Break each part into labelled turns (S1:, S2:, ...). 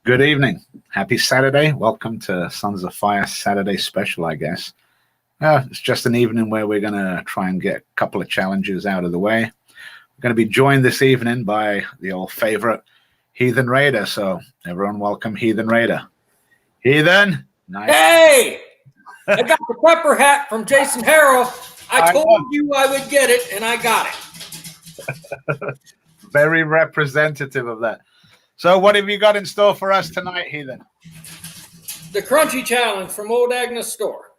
S1: Good evening. Happy Saturday. Welcome to Sons of Fire Saturday special, I guess. It's just an evening where we're going to try and get a couple of challenges out of the way. We're going to be joined this evening by the old favorite, Heathen Raider. So everyone welcome Heathen Raider. Heathen,
S2: nice. Hey! I got the pepper hat from Jason Harrell. I told you I would get it, and I got it.
S1: Very representative of that. So what have you got in store for us tonight, Heathen?
S2: The Crunchy Challenge from Old Agnes Store.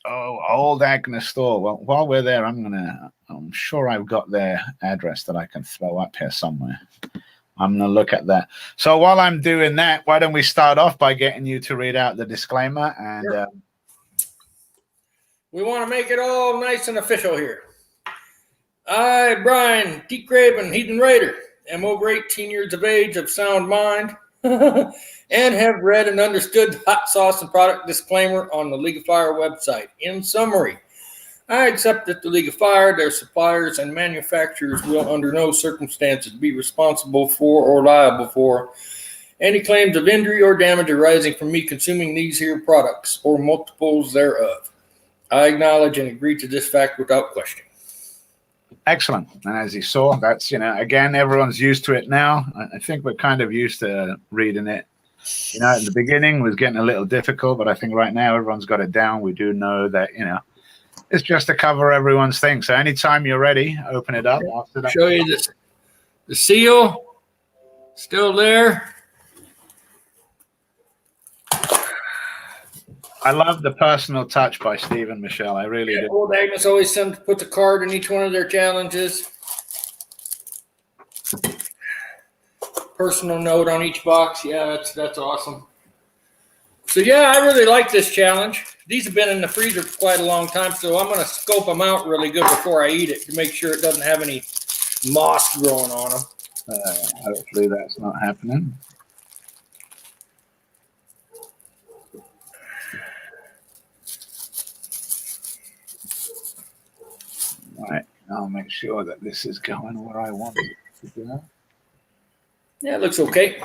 S1: Oh, Old Agnes Store. Well, while we're there, I'm sure I've got their address that I can throw up here somewhere. I'm going to look at that. So while I'm doing that, why don't we start off by getting you to read out the disclaimer? And
S2: sure. We want to make it all nice and official here. I, Brian T. Craven, Heathen Raider, am over 18 years of age, of sound mind, and have read and understood the hot sauce and product disclaimer on the League of Fire website. In summary, I accept that the League of Fire, their suppliers, and manufacturers will under no circumstances be responsible for or liable for any claims of injury or damage arising from me consuming these here products or multiples thereof. I acknowledge and agree to this fact without question.
S1: Excellent. And as you saw, that's, again, everyone's used to it now. I think we're kind of used to reading it. At the beginning it was getting a little difficult, but I think right now everyone's got it down. We do know that, it's just to cover everyone's thing. So anytime you're ready, open it up.
S2: I'll show you this. The seal, still there.
S1: I love the personal touch by Steve and Michelle. I really do.
S2: Old Agnes always puts a card in each one of their challenges. Personal note on each box. Yeah, that's awesome. So yeah, I really like this challenge. These have been in the freezer for quite a long time, so I'm going to scope them out really good before I eat it to make sure it doesn't have any moss growing on them.
S1: Hopefully that's not happening. Right, I'll make sure that this is going where I want it to go.
S2: Yeah, it looks okay.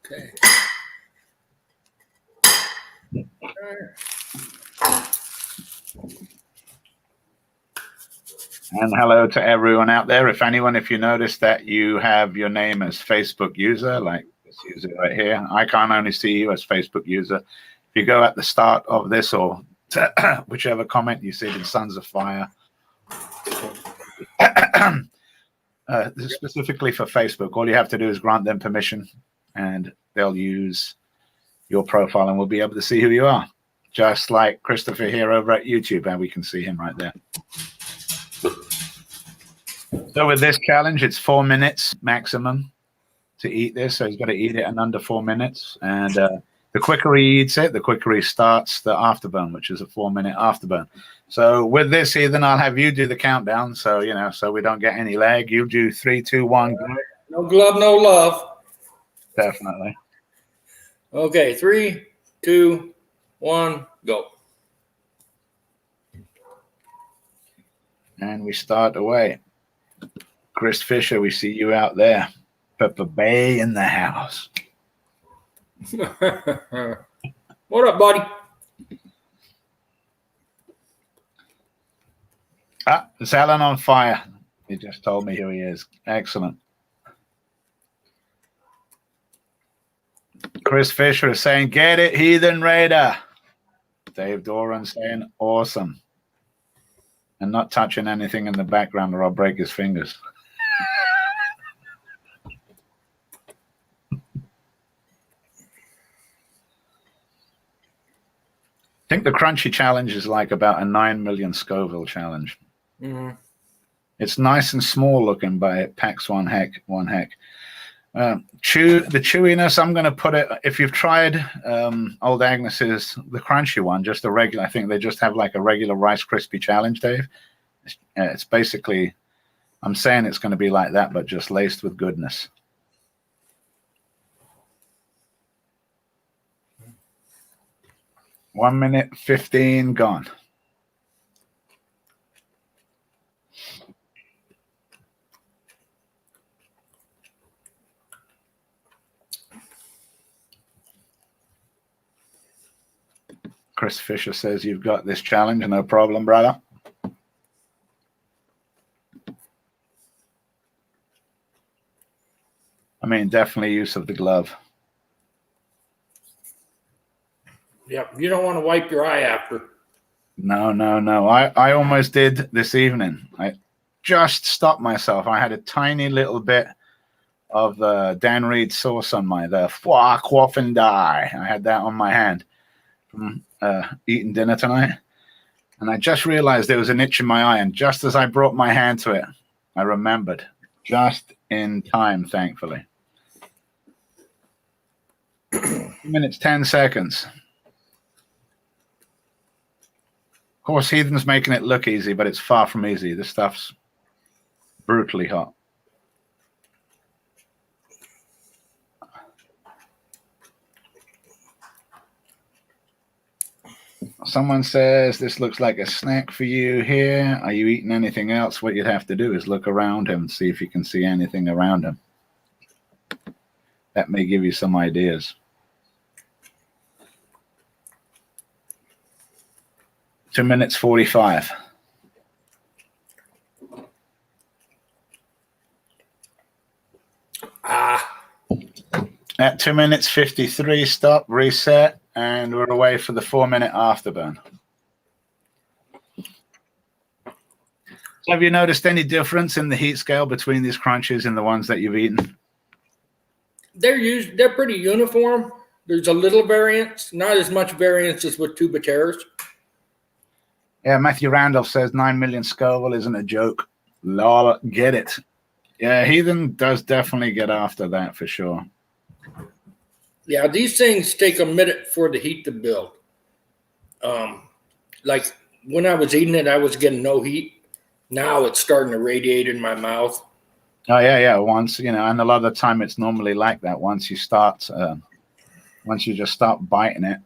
S2: Okay.
S1: And hello to everyone out there. If you notice that you have your name as Facebook user, like this user right here, I can't only see you as Facebook user. If you go at the start of this or whichever comment you see in Sons of Fire, specifically for Facebook, all you have to do is grant them permission and they'll use your profile and we'll be able to see who you are. Just like Christopher here over at YouTube, and we can see him right there. So with this challenge, it's 4 minutes maximum to eat this. So he's got to eat it in under 4 minutes. And the quicker he eats it, the quicker he starts the afterburn, which is a 4-minute afterburn. So with this, Ethan, I'll have you do the countdown. So, so we don't get any lag. You do 3, 2, 1. Go.
S2: No glove, no love.
S1: Definitely.
S2: Okay, 3, 2, 1, go.
S1: And we start away. Chris Fisher, we see you out there. Pepper Bay in the house.
S2: What up, buddy?
S1: It's Alan on fire. He just told me who he is. Excellent. Chris Fisher is saying, get it, Heathen Raider. Dave Doran saying, awesome. And not touching anything in the background or I'll break his fingers. I think the Crunchy Challenge is like about a 9 million Scoville challenge.
S2: Mm-hmm.
S1: It's nice and small looking, but it packs one heck. The chewiness, I'm going to put it, if you've tried Old Agnes's, the crunchy one, just a regular, I think they just have like a regular Rice Krispie challenge, Dave. It's basically I'm saying it's going to be like that, but just laced with goodness. One minute 15 gone. Chris Fisher says you've got this challenge. No problem, brother. I mean, definitely use of the glove.
S2: Yep. You don't want to wipe your eye after.
S1: No. I almost did this evening. I just stopped myself. I had a tiny little bit of Dan Reed sauce on the fuck off and die. I had that on my hand from eating dinner tonight. And I just realized there was an itch in my eye. And just as I brought my hand to it, I remembered. Just in time, thankfully. 2 minutes, 10 seconds. Of course, Heathen's making it look easy, but it's far from easy. This stuff's brutally hot. Someone says this looks like a snack for you here. Are you eating anything else? What you'd have to do is look around him and see if you can see anything around him. That may give you some ideas. 2 minutes 45. At 2 minutes 53, stop, reset, and we're away for the 4 minute afterburn. So have you noticed any difference in the heat scale between these crunches and the ones that you've eaten?
S2: They're pretty uniform. There's a little variance, not as much variance as with tuba terrors.
S1: Yeah, Matthew Randolph says 9 million Scoville isn't a joke. Lol, get it. Yeah, Heathen does definitely get after that for sure.
S2: Yeah, these things take a minute for the heat to build. Like when I was eating it, I was getting no heat. Now it's starting to radiate in my mouth.
S1: Oh, yeah. Once, and a lot of the time it's normally like that. Once you just start biting it,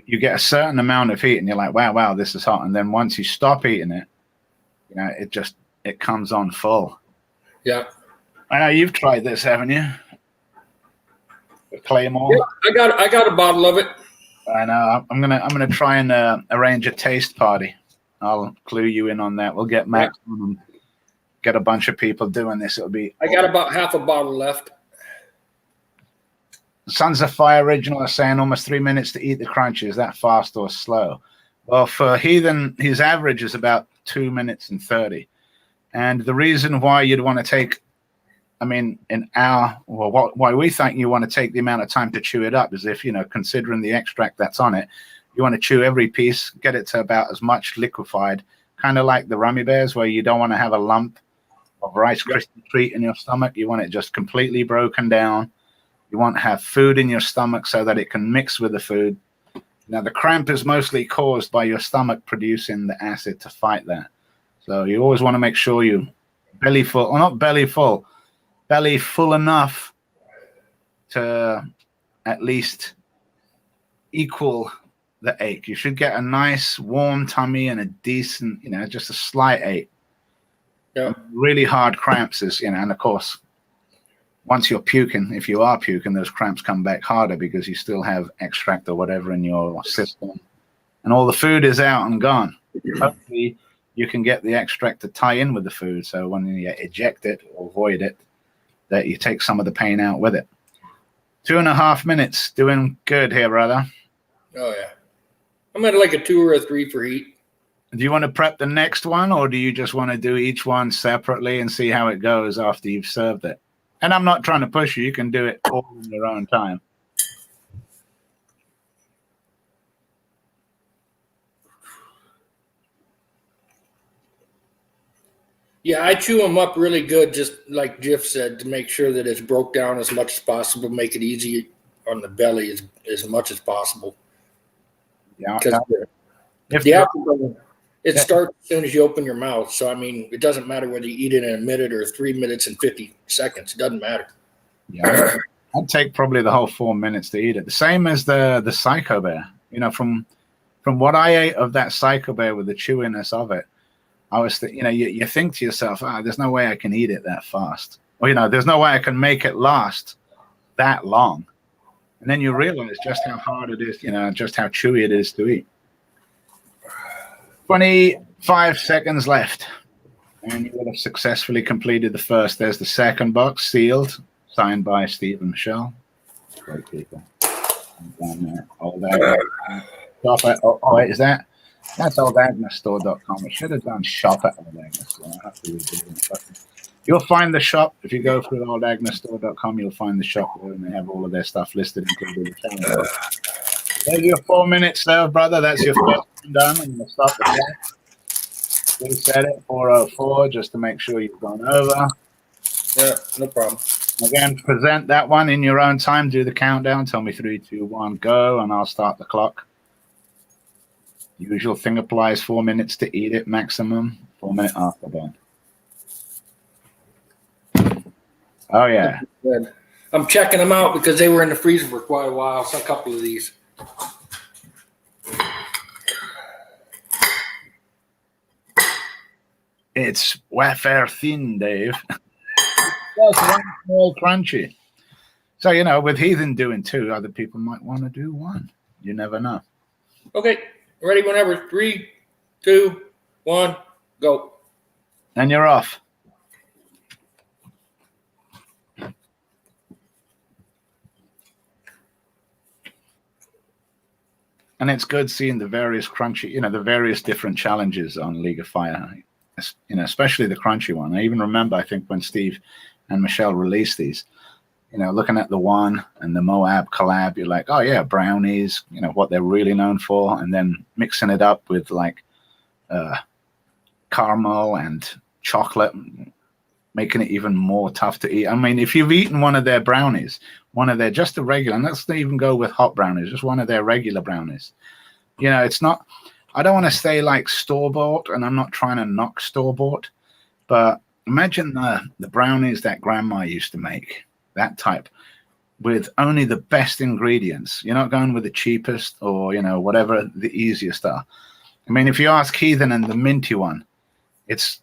S1: you get a certain amount of heat and you're like, wow, this is hot. And then once you stop eating it, it comes on full.
S2: Yeah.
S1: I know you've tried this, haven't you? The Claymore.
S2: Yeah, I got a bottle of it.
S1: I know. I'm gonna try and arrange a taste party. I'll clue you in on that. We'll get Max and get a bunch of people doing this. It'll be.
S2: I got about half a bottle left.
S1: Sons of Fire Original are saying almost 3 minutes to eat the crunches. Is that fast or slow? Well, for Heathen, his average is about 2 minutes and 30. And the reason why you'd want to take, why we think you want to take the amount of time to chew it up is if, considering the extract that's on it, you want to chew every piece, get it to about as much liquefied, kind of like the Rummy Bears, where you don't want to have a lump of Rice Krispie treat in your stomach. You want it just completely broken down. You want to have food in your stomach so that it can mix with the food. Now, the cramp is mostly caused by your stomach producing the acid to fight that. So you always want to make sure you belly full enough to at least equal the ache. You should get a nice warm tummy and a decent, just a slight ache.
S2: Yeah.
S1: Really hard cramps is, and of course, once you're puking, if you are puking, those cramps come back harder because you still have extract or whatever in your system. And all the food is out and gone. Hopefully, you can get the extract to tie in with the food. So when you eject it or void it, that you take some of the pain out with it. 2.5 minutes. Doing good here, brother.
S2: Oh, yeah. I'm at like a 2 or a 3 for heat.
S1: Do you want to prep the next one, or do you just want to do each one separately and see how it goes after you've served it? And I'm not trying to push you. You can do it all in your own time.
S2: Yeah, I chew them up really good, just like Jeff said, to make sure that it's broke down as much as possible, make it easy on the belly as much as possible.
S1: Yeah.
S2: It
S1: Yeah.
S2: starts as soon as you open your mouth. So, I mean, it doesn't matter whether you eat it in a minute or 3 minutes and 50 seconds. It doesn't matter.
S1: Yeah, I'd take probably the whole 4 minutes to eat it. The same as the Psycho Bear. You know, from what I ate of that Psycho Bear with the chewiness of it, I was, you think to yourself, there's no way I can eat it that fast. Or, there's no way I can make it last that long. And then you realize just how hard it is, just how chewy it is to eat. 25 seconds left. And you will have successfully completed the first. There's the second box, sealed, signed by Steve and Michelle. Great people. Wait, is that? That's oldagnasstore.com. It should have done shop at Old Agnes Store. I have to redo it. But you'll find the shop. If you go through oldagnasstore.com, you'll find the shop there, and they have all of their stuff listed, including the channel. There's your 4 minutes there, brother. That's your first one done. And we'll stop the clock. Reset it 4:04 just to make sure you've gone over.
S2: Yeah, no problem.
S1: Again, present that one in your own time. Do the countdown. Tell me 3, 2, 1, go, and I'll start the clock. Usual thing applies. 4 minutes to eat it maximum. 4 minute afterburn. Oh yeah.
S2: Good. I'm checking them out because they were in the freezer for quite a while. So a couple of these.
S1: It's wafer thin, Dave. Just one small crunchy. So, with Heathen doing 2, other people might want to do 1. You never know.
S2: Okay. Ready whenever. 3, 2, 1, go.
S1: And you're off. And it's good seeing the various crunchy, the various different challenges on League of Fire, especially the crunchy one. I even remember, I think, when Steve and Michelle released these, looking at the one and the Moab collab, you're like, oh yeah, brownies, what they're really known for, and then mixing it up with like caramel and chocolate, making it even more tough to eat. I mean, if you've eaten one of their brownies, just the regular, and let's not even go with hot brownies, just one of their regular brownies, it's not, I don't want to say like store-bought, and I'm not trying to knock store-bought, but imagine the brownies that grandma used to make, that type, with only the best ingredients. You're not going with the cheapest or, whatever the easiest are. I mean, if you ask Heathen and the minty one, it's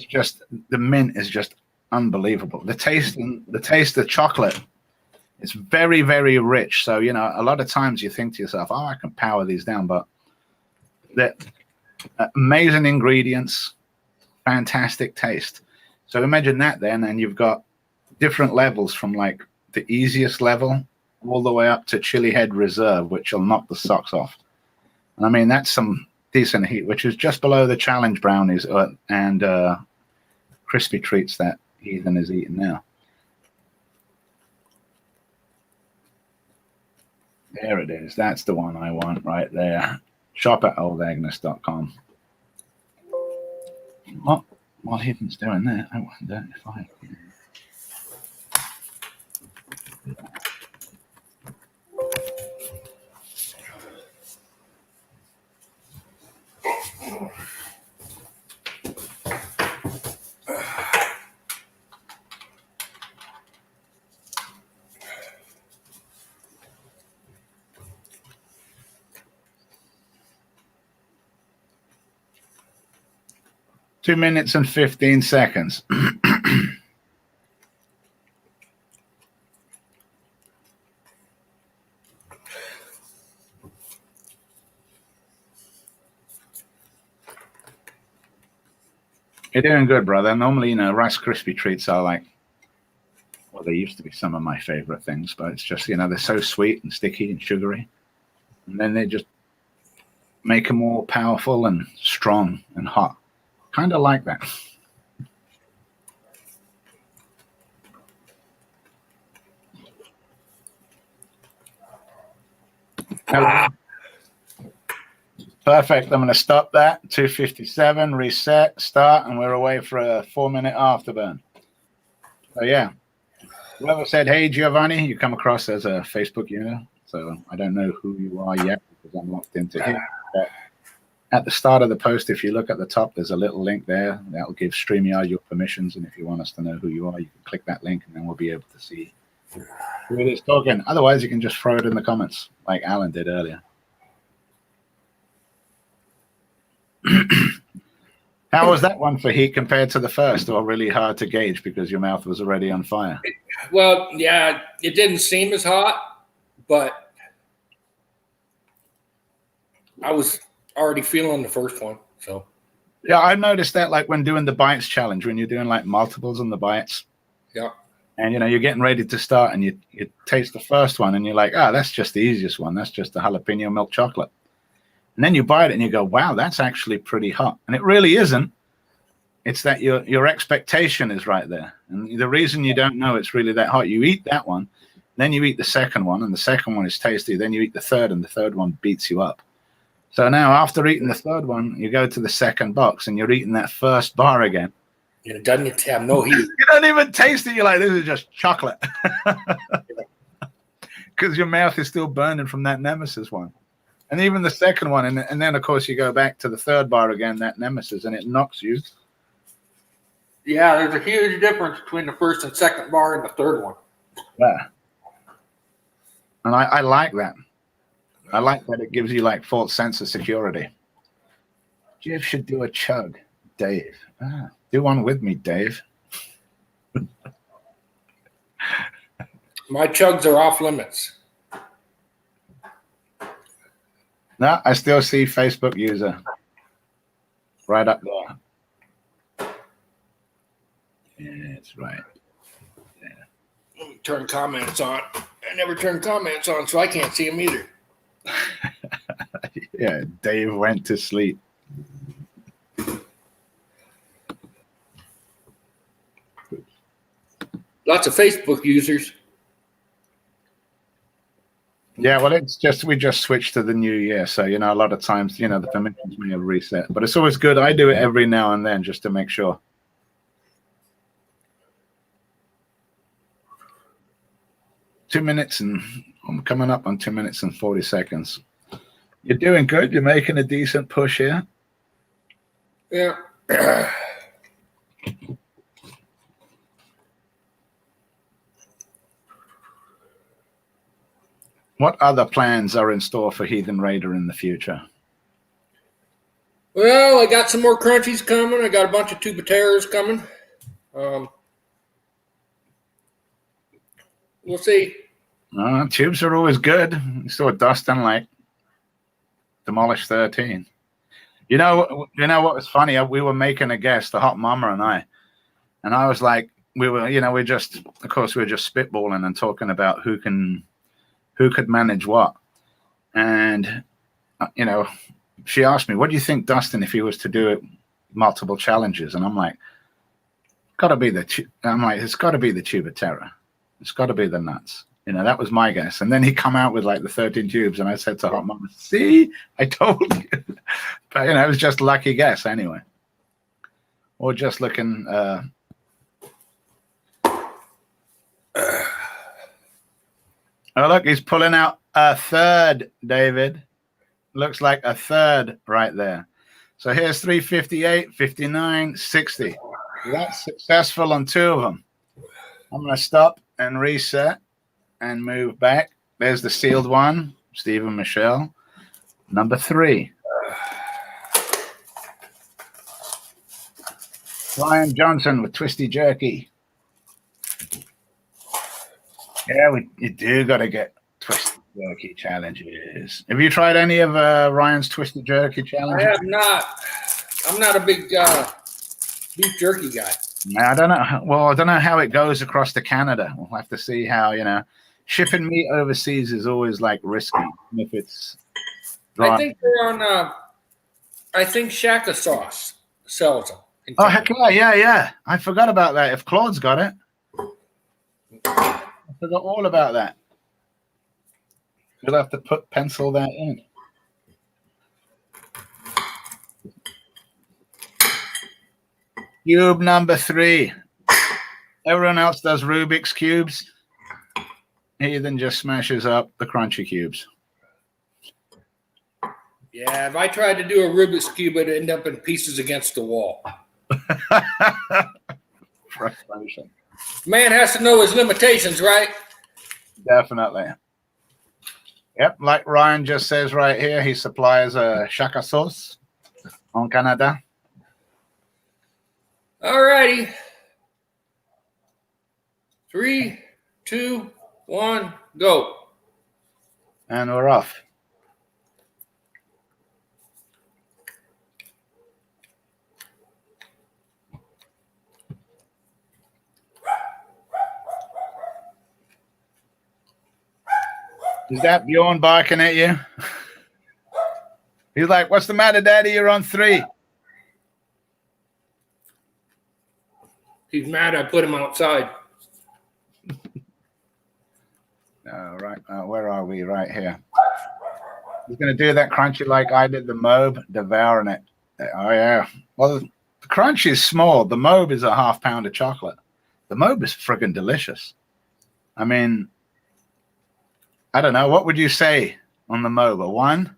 S1: just, the mint is just unbelievable. The taste of chocolate, it's very, very rich. So, a lot of times you think to yourself, oh, I can power these down, but they're amazing ingredients, fantastic taste. So imagine that then, and you've got different levels from like the easiest level all the way up to Chili Head Reserve, which will knock the socks off. And I mean, that's some decent heat, which is just below the challenge brownies and crispy treats that Heathen is eating now. There it is. That's the one I want right there. Shop at oldagnus.com. What? While Heathen's doing that, I wonder if I can. 2 minutes and 15 seconds. You're doing good, brother. Normally, Rice Krispie treats are like, well, they used to be some of my favorite things, but it's just, they're so sweet and sticky and sugary. And then they just make them more powerful and strong and hot. Kind of like that. Perfect. I'm going to stop that. 2:57, reset, start, and we're away for a 4 minute afterburn. So yeah, whoever said, hey, Giovanni, you come across as a Facebook user. So I don't know who you are yet because I'm locked into here. But at the start of the post, if you look at the top, there's a little link there that will give StreamYard your permissions. And if you want us to know who you are, you can click that link and then we'll be able to see who it is talking. Otherwise, you can just throw it in the comments like Alan did earlier. How was that one for heat compared to the first, or really hard to gauge because your mouth was already on fire?
S2: Well, yeah, it didn't seem as hot, but I was already feeling the first one. So
S1: yeah, I noticed that like when doing the bites challenge, when you're doing like multiples on the bites.
S2: Yeah.
S1: And you know, you're getting ready to start and you taste the first one and you're like, oh, that's just the easiest one. That's just the jalapeno milk chocolate. And then you bite it and you go, wow, that's actually pretty hot. And it really isn't. It's that your expectation is right there. And the reason you don't know it's really that hot, you eat that one, then you eat the second one, and the second one is tasty. Then you eat the third, and the third one beats you up. So now after eating the third one, you go to the second box and you're eating that first bar again.
S2: It doesn't have no heat.
S1: You don't even taste it. You're like, this is just chocolate. Because your mouth is still burning from that Nemesis one. And even the second one, and then, of course, you go back to the third bar again, that Nemesis, and it knocks you.
S2: Yeah, there's a huge difference between the first and second bar and the third one.
S1: Yeah. And I like that. I like that it gives you, like, false sense of security. Jeff should do a chug, Dave. Do one with me, Dave.
S2: My chugs are off limits.
S1: No, I still see Facebook user right up there. Yeah, it's right. Yeah.
S2: Let me turn comments on. I never turn comments on, so I can't see them either.
S1: Yeah, Dave went to sleep.
S2: Lots of Facebook users.
S1: Yeah, well, we just switched to the new year. So, you know, a lot of times, you know, the permissions may have reset. But it's always good. I do it every now and then just to make sure. I'm coming up on 2 minutes and 40 seconds. You're doing good. You're making a decent push here.
S2: Yeah.
S1: What other plans are in store for Heathen Raider in the future?
S2: Well, I got some more crunchies coming. I got a bunch of tubateras coming. We'll see.
S1: Tubes are always good. You saw Dustin like demolish 13. You know what was funny? We were making a guess, the Hot Mama and I was like, we were just spitballing and talking about who could manage what. And, you know, she asked me, what do you think, Dustin, if he was to do it multiple challenges? And I'm like, it's got to be the Tubatera. It's got to be the nuts. You know, that was my guess. And then he come out with like the 13 tubes. And I said to Hot Mama, see, I told you. But, you know, it was just a lucky guess anyway. Or just looking... Oh, look, he's pulling out a third, David. Looks like a third right there. So here's 358, 59, 60. That's successful on 2 of them. I'm going to stop and reset and move back. There's the sealed one, Stephen Michelle. Number 3. Ryan Johnson with Twisty Jerky. Yeah, you do got to get Twisted Jerky challenges. Have you tried any of Ryan's Twisted Jerky challenges?
S2: I have not. I'm not a big beef jerky guy.
S1: I don't know. Well, I don't know how it goes across to Canada. We'll have to see how, you know, shipping meat overseas is always like risky if it's dry.
S2: I think they're on. I think Shaka Sauce sells them.
S1: Oh, heck yeah. I forgot about that. If Claude's got it. I forgot all about that. We'll have to pencil that in. Cube number 3. Everyone else does Rubik's cubes. He then just smashes up the crunchy cubes.
S2: Yeah, if I tried to do a Rubik's Cube, it'd end up in pieces against the wall.
S1: Frustration.
S2: Man has to know his limitations, right?
S1: Definitely. Yep, like Ryan just says right here, he supplies a Shaka sauce on Canada.
S2: All righty. 3, 2, 1, go.
S1: And we're off. Is that Bjorn barking at you? He's like, what's the matter, Daddy? You're on 3.
S2: He's mad I put him outside.
S1: Right. Where are we? Right here. He's going to do that crunchy like I did the Mobe, devouring it. Oh, yeah. Well, the crunchy is small. The Mobe is a ½ pound of chocolate. The Mobe is friggin' delicious. I mean, I don't know. What would you say on the Mobe? A 1?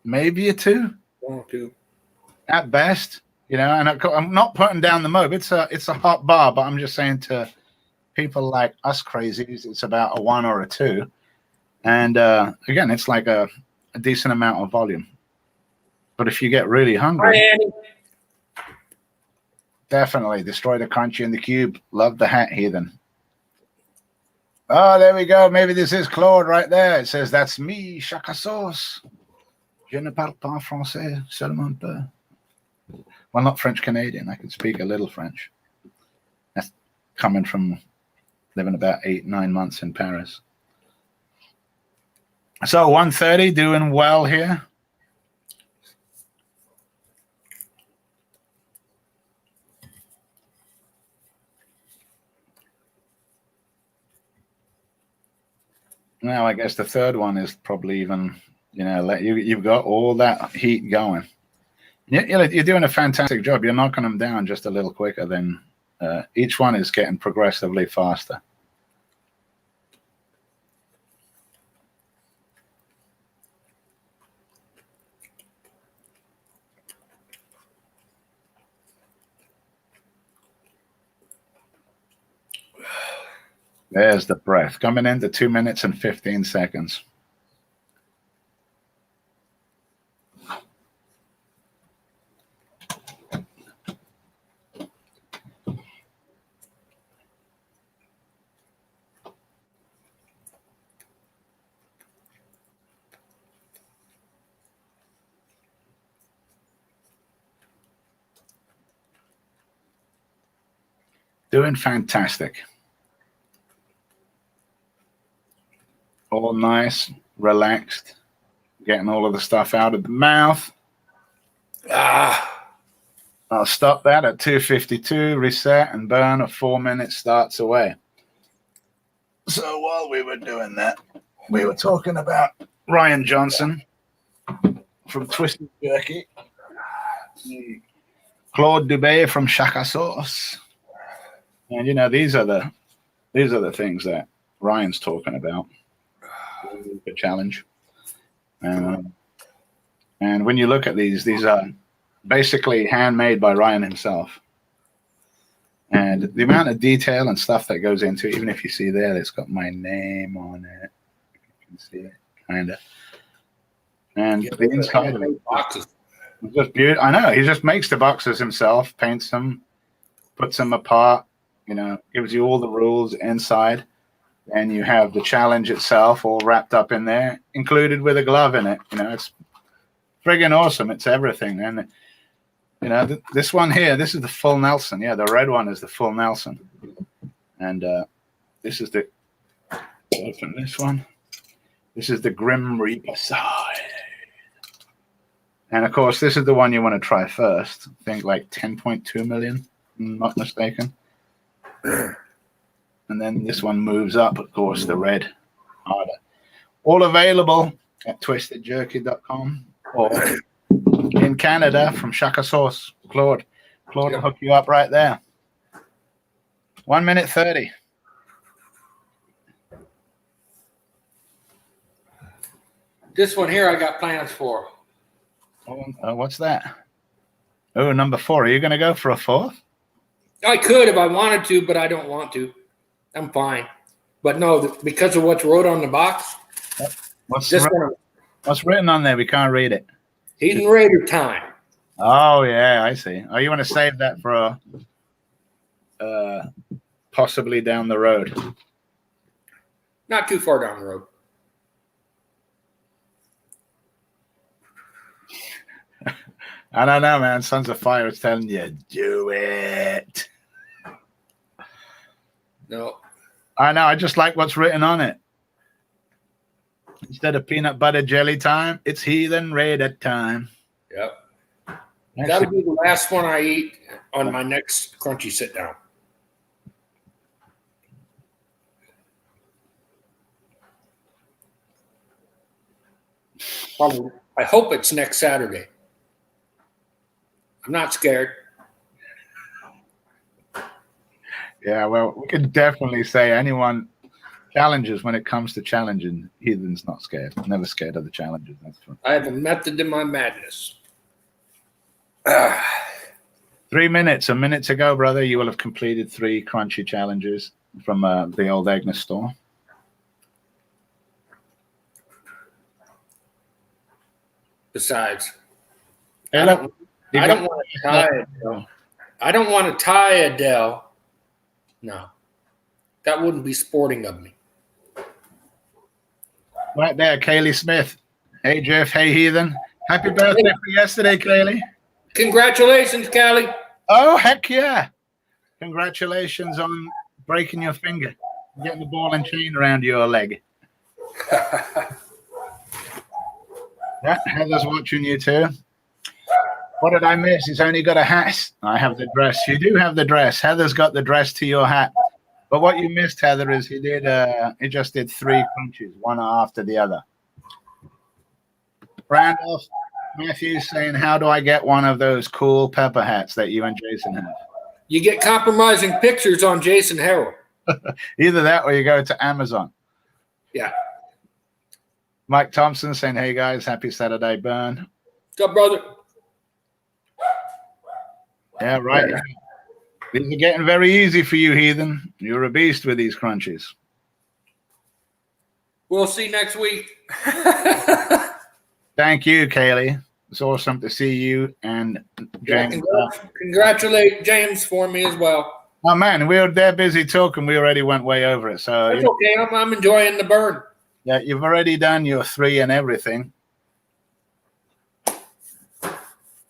S1: Maybe a 2?
S2: 1 or 2.
S1: At best. You know, and I'm not putting down the Mobe. It's a hot bar, but I'm just saying to people like us crazies, it's about a 1 or a 2. And again, it's like a decent amount of volume. But if you get really hungry,
S2: Hi, Andy.
S1: definitely destroy the crunchy in the cube. Love the hat, heathen. Oh, there we go. Maybe this is Claude right there. It says, that's me, Shaka sauce. Je ne parle pas français, seulement peu. Well, not French Canadian. I can speak a little French. That's coming from living about 8-9 months in Paris. So 130, doing well here. Now, I guess the third one is probably even, you know, you've got all that heat going. You're doing a fantastic job. You're knocking them down just a little quicker than each one is getting progressively faster. There's the breath coming into 2 minutes and 15 seconds. Doing fantastic. All nice, relaxed, getting all of the stuff out of the mouth. I'll stop that at 2:52, reset, and burn a 4-minute starts away. So while we were doing that, we were talking about Ryan Johnson from Twisted Jerky, Claude Dubé from Shaka Sauce, and you know these are the things that Ryan's talking about. The challenge, and when you look at these are basically handmade by Ryan himself, and the amount of detail and stuff that goes into it, even if you see there, it's got my name on it. You can see it, kind of, and the inside of it,
S2: boxes.
S1: Just beautiful. I know he just makes the boxes himself, paints them, puts them apart. You know, gives you all the rules inside. And you have the challenge itself all wrapped up in there, included with a glove in it. You know, it's friggin' awesome. It's everything. And, you know, this one here, this is the full Nelson. Yeah, the red one is the full Nelson. And this is the, open this one. This is the Grim Reaper side. And, of course, this is the one you want to try first. I think like 10.2 million, I'm not mistaken. And then this one moves up, of course, the red harder. All available at twistedjerky.com or in Canada from Shaka Sauce. Claude will hook you up right there. 1 minute 30.
S2: This one here I got plans for.
S1: What's that? Oh, number 4. Are you going to go for a 4th?
S2: I could if I wanted to, but I don't want to. I'm fine. But no, because of what's wrote on the box,
S1: What's written on there? We can't read it.
S2: Heathen Raider time.
S1: Oh, yeah, I see. Oh, you want to save that for possibly down the road?
S2: Not too far down the road.
S1: I don't know, man. Sons of Fire is telling you, do it.
S2: No.
S1: I know. I just like what's written on it. Instead of peanut butter jelly time, it's Heathen Raider time.
S2: Yep. That'll be the last one I eat on my next crunchy sit down. I hope it's next Saturday. I'm not scared.
S1: Yeah, well, we can definitely say anyone challenges when it comes to challenging. Heathen's not scared. Never scared of the challenges. That's fun.
S2: I have a method in my madness.
S1: 3 minutes. A minute to go, brother. You will have completed 3 crunchy challenges from the old Agnes store.
S2: Besides,
S1: Hey,
S2: I
S1: look,
S2: don't want to tie Adele. I don't want to tie Adele. No, that wouldn't be sporting of me.
S1: right there, Kaylee Smith. Hey, Jeff. Hey, Heathen. Happy birthday for yesterday, Kaylee.
S2: Congratulations, Callie.
S1: Oh, heck yeah. Congratulations on breaking your finger, getting the ball and chain around your leg. Yeah, Heather's watching you too. What did I miss? He's only got a hat. I have the dress. You do have the dress. Heather's got the dress to your hat. But what you missed, Heather, is he just did 3 crunches, one after the other. Randolph Matthews saying, how do I get one of those cool pepper hats that you and Jason have?
S2: You get compromising pictures on Jason Harrell.
S1: Either that or you go to Amazon.
S2: Yeah.
S1: Mike Thompson saying, hey, guys, happy Saturday, Burn.
S2: What's up, brother?
S1: Yeah, right. Yeah. These are getting very easy for you, Heathen. You're a beast with these crunches.
S2: We'll see next week.
S1: Thank you, Kaylee. It's awesome to see you and James.
S2: Congratulate James for me as well.
S1: Oh, man, they're busy talking. We already went way over it. So
S2: that's okay. I'm enjoying the burn.
S1: Yeah, you've already done your 3 and everything.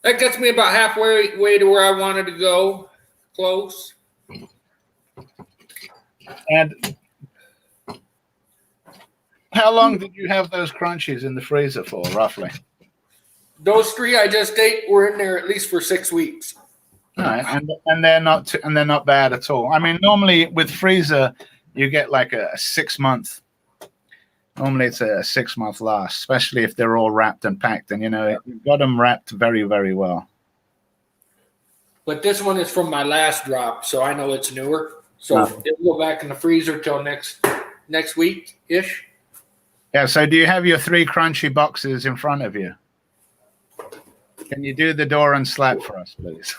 S2: That gets me about halfway to where I wanted to go. Close.
S1: And how long did you have those crunchies in the freezer for, roughly?
S2: Those 3 I just ate were in there at least for 6 weeks.
S1: All right, and they're not bad at all. I mean, normally with freezer, you get like a 6-month. Normally it's a 6-month last, especially if they're all wrapped and packed. And, you've got them wrapped very, very well.
S2: But this one is from my last drop, so I know it's newer. So it'll go back in the freezer till next week-ish.
S1: Yeah, so do you have your 3 crunchy boxes in front of you? Can you do the door and slap for us, please?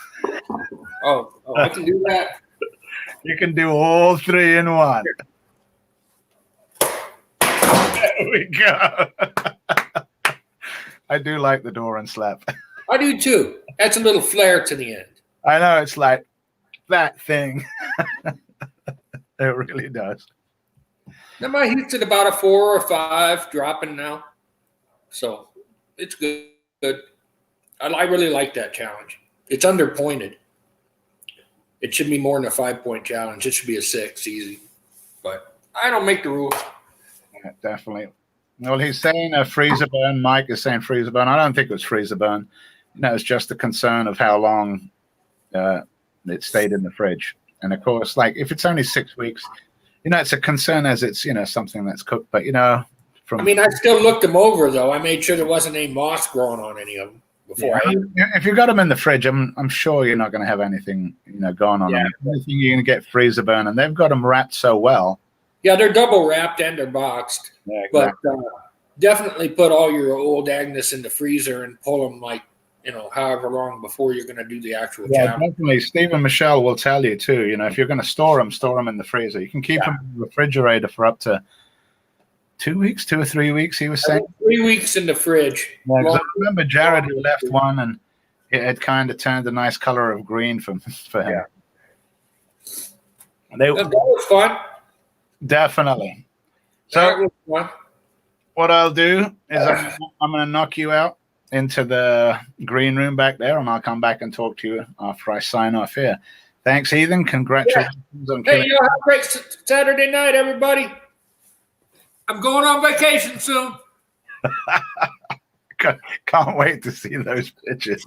S2: Oh, I can do that.
S1: You can do all 3 in one. There we go. I do like the door and slap.
S2: I do too. That's a little flair to the end.
S1: I know, it's like that thing. It really does.
S2: Now my heat's at about a 4 or 5, dropping now. So it's good. I really like that challenge. It's underpointed. It should be more than a 5-point challenge. It should be a 6, easy. But I don't make the rules.
S1: Yeah, definitely. Well, he's saying a freezer burn. Mike is saying freezer burn. I don't think it was freezer burn. It's just a concern of how long it stayed in the fridge. And of course, like if it's only 6 weeks, it's a concern as it's, something that's cooked. But, I
S2: still looked them over, though. I made sure there wasn't any moss growing on any of them before I ate them.
S1: If you got them in the fridge, I'm sure you're not going to have anything, going on.
S2: Yeah.
S1: Anything you're going to get freezer burn. And they've got them wrapped so well.
S2: Yeah, they're double wrapped and they're boxed.
S1: Yeah, exactly.
S2: But definitely put all your old Agnes in the freezer and pull them like, however long before you're going to do the actual challenge.
S1: Definitely. Stephen Michelle will tell you too. If you're going to store them in the freezer. You can keep them in the refrigerator for up to 2 weeks, 2 or 3 weeks. He was saying
S2: 3 weeks in the fridge.
S1: Yeah, 'cause I remember Jared who left one, and it had kind of turned a nice color of green for him.
S2: Yeah. That was fun.
S1: Definitely.
S2: That
S1: So
S2: was fun.
S1: what I'll do is I'm going to knock you out into the green room back there, and I'll come back and talk to you after I sign off here. Thanks, Ethan. Congratulations on
S2: Hey,
S1: killing.
S2: have a great Saturday night, everybody. I'm going on vacation soon.
S1: Can't wait to see those pictures.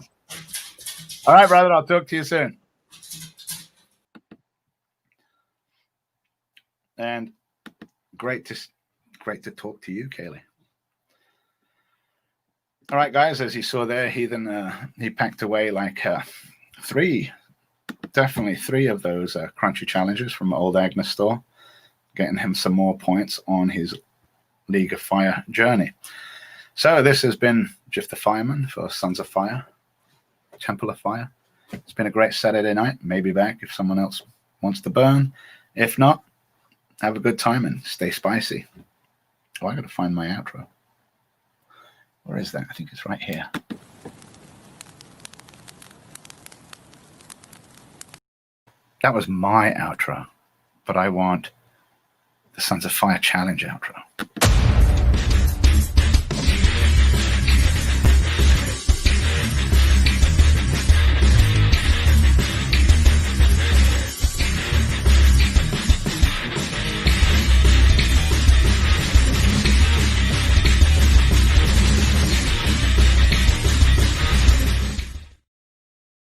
S1: All right, brother. I'll talk to you soon. And great to talk to you, Kaylee. All right, guys. As you saw there, Heathen he packed away like definitely three of those crunchy challenges from Old Agnes store, getting him some more points on his League of Fire journey. So this has been Jiff the Fireman for Sons of Fire, Temple of Fire. It's been a great Saturday night. Maybe back if someone else wants to burn. If not, have a good time and stay spicy. Oh, I got to find my outro. Where is that? I think it's right here. That was my outro, but I want the Sons of Fire challenge outro.